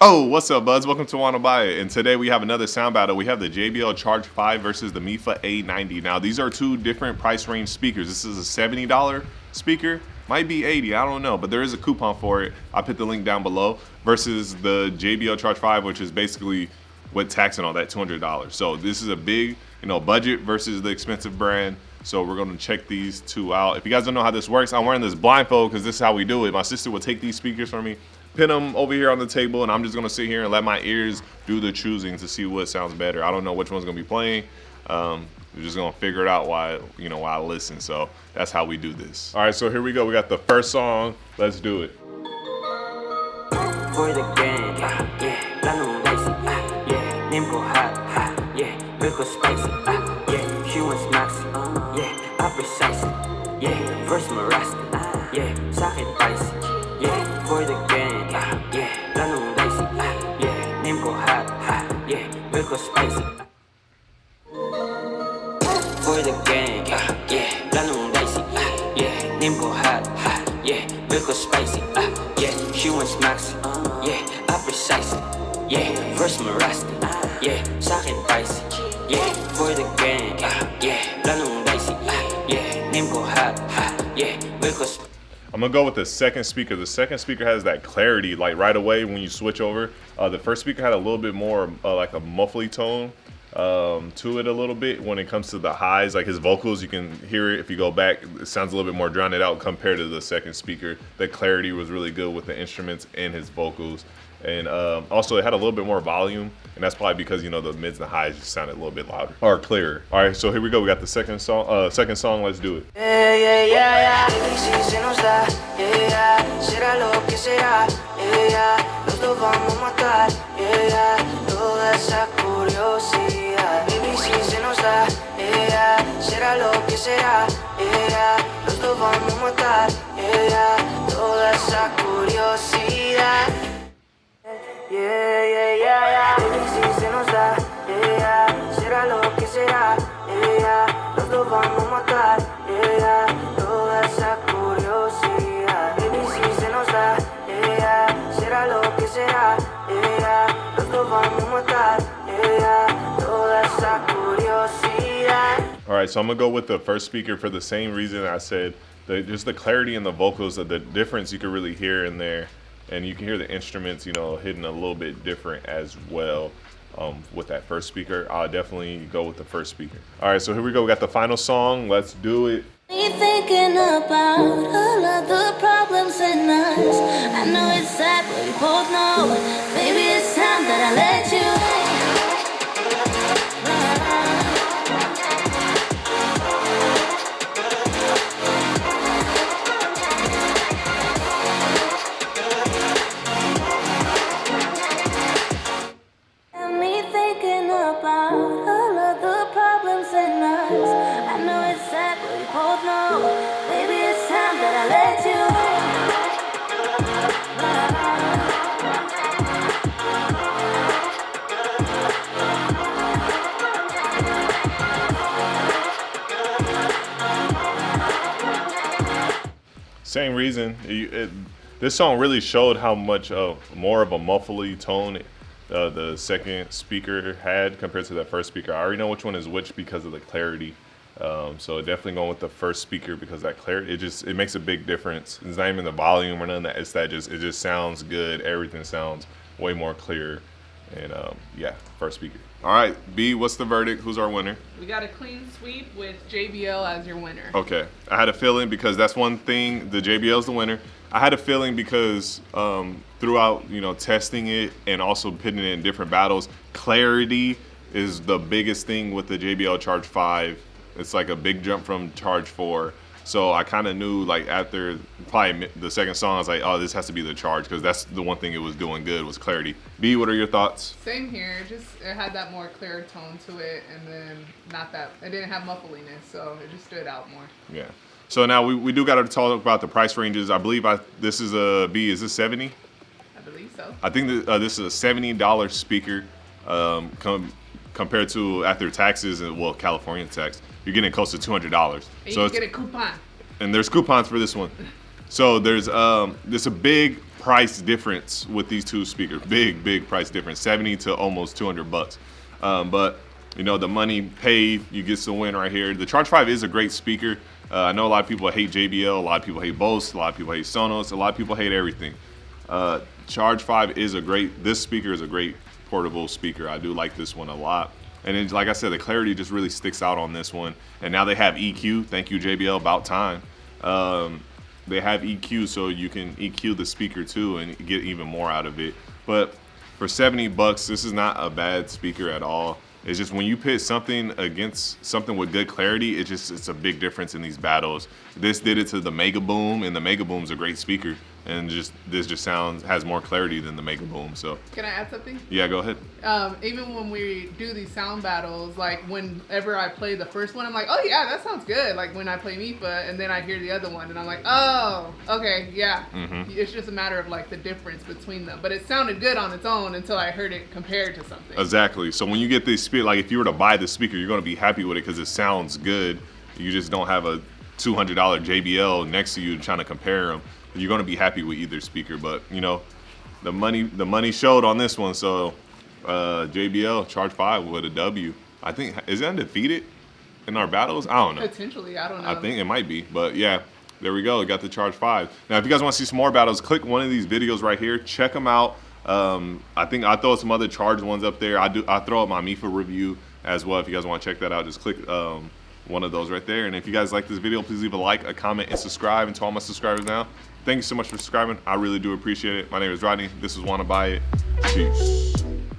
Oh, what's up, buds? Welcome to Wanna Buy It. And today we have another sound battle. We have the JBL Charge 5 versus the Mifa A90. Now, these are two different price range speakers. This is a $70 speaker, might be 80, I don't know, but there is a coupon for it. I put the link down below, versus the JBL Charge 5, which is basically with tax and all that, $200. So this is a big, budget versus the expensive brand. So we're gonna check these two out. If you guys don't know how this works, I'm wearing this blindfold because this is how we do it. My sister will take these speakers for me, pin them over here on the table, and I'm just gonna sit here and let my ears do the choosing to see what sounds better. I don't know which one's gonna be playing. We're just gonna figure it out while I listen. So that's how we do this. All right, so here we go. We got the first song. Let's do it. For the game, yeah, yeah, nimble hot, yeah, real spicy, yeah, she wants maxi, yeah, I precisely, yeah, first marasta, yeah, sa'kin spicy, yeah, for the game, yeah, lanong dicey, yeah, nimble hot, yeah, real spicy. For the game, yeah, lanong dicey, yeah, nimble hot, yeah, real spicy, yeah, she wants maxi, yeah, I precisely, yeah, first marasta, yeah, sa'kin spicy, yeah, for the game, yeah, lanong dicey, yeah, nimble hot, yeah, real spicy. I'm gonna go with the second speaker. The second speaker has that clarity, like right away when you switch over. The first speaker had a little bit more like a muffly tone to it a little bit when it comes to the highs. Like his vocals, you can hear it if you go back. It sounds a little bit more drowned out compared to the second speaker. The clarity was really good with the instruments and his vocals. And also it had a little bit more volume, and that's probably because the mids and the highs just sounded a little bit louder or clearer. All right, so here we go. We got the second song. Let's do it. Yeah, yeah, yeah, yeah. Si se nos da, yeah, será lo que será, yeah, los dos vamos a matar, yeah, toda esa curiosidad. Baby, si se nos da, yeah, será lo que será, yeah, los dos vamos a matar, yeah, toda esa curiosidad. Yeah, yeah, yeah, yeah. Baby, si se nos da, yeah, será lo que será, yeah, los dos vamos a matar, yeah, toda esa curiosidad. Baby, si se nos da, yeah, será lo que será, yeah, los dos vamos a matar, yeah, toda esa curiosidad. All right, so I'm gonna go with the first speaker for the same reason I said. Just the clarity in the vocals, the difference you can really hear in there. And you can hear the instruments, hitting a little bit different as well with that first speaker. I'll definitely go with the first speaker. All right, so here we go. We got the final song. Let's do it. Me thinking about all of the problems in us. I know it's sad, but we both know. Maybe it's time that I let you. Same reason. This song really showed how much more of a muffly tone the second speaker had compared to that first speaker. I already know which one is which because of the clarity. So definitely going with the first speaker because that clarity, it makes a big difference. It's not even the volume or none of that. It's that it just sounds good. Everything sounds way more clear. And yeah, first speaker. All right, B, what's the verdict? Who's our winner? We got a clean sweep with JBL as your winner. Okay, I had a feeling because that's one thing. The JBL's the winner. I had a feeling because throughout testing it and also putting it in different battles, clarity is the biggest thing with the JBL Charge 5. It's like a big jump from Charge 4. So I kind of knew, like, after probably the second song, I was like, oh, this has to be the Charge, because that's the one thing it was doing good was clarity. B, what are your thoughts? Same here. It had that more clear tone to it, and then it didn't have muffliness, so it just stood out more. Yeah. So now we do got to talk about the price ranges. I believe this is a B. Is this 70? I believe so. I think that this is a $70 speaker compared to after taxes and California tax. You're getting close to $200. And so you get a coupon. And there's coupons for this one. So there's a big price difference with these two speakers. Big price difference, 70 to almost 200 bucks. But you know, the money paid, you get some win right here. The Charge 5 is a great speaker. I know a lot of people hate JBL, a lot of people hate Bose, a lot of people hate Sonos, a lot of people hate everything. Charge 5 is this speaker is a great portable speaker. I do like this one a lot. And then, like I said, the clarity just really sticks out on this one. And now they have EQ. Thank you, JBL, about time. They have EQ, so you can EQ the speaker too and get even more out of it. But for 70 bucks, this is not a bad speaker at all. It's just when you pit something against something with good clarity, it's a big difference in these battles. This did it to the Mega Boom, and the Mega Boom's a great speaker. And this just has more clarity than the Mega Boom. So can I add something? Yeah, go ahead. Even when we do these sound battles, like whenever I play the first one, I'm like, oh yeah, that sounds good. Like when I play Mifa, and then I hear the other one, and I'm like, oh, okay, yeah. It's just a matter of like the difference between them. But it sounded good on its own until I heard it compared to something. Exactly. So when you get this speaker, like if you were to buy the speaker, you're going to be happy with it because it sounds good. You just don't have a $200 JBL next to you trying to compare them. You're going to be happy with either speaker, but you know, the money showed on this one. So JBL Charge 5 with a W. I think, is it undefeated in our battles? I don't know. Potentially, I don't know. I think it might be, but yeah, there we go. We got the Charge 5. Now, if you guys want to see some more battles, click one of these videos right here. Check them out. I think I throw some other Charge ones up there. I throw up my Mifa review as well. If you guys want to check that out, just click one of those right there. And if you guys like this video, please leave a like, a comment, and subscribe. And to all my subscribers now, thank you so much for subscribing. I really do appreciate it. My name is Rodney. This is Wanna Buy It. Peace.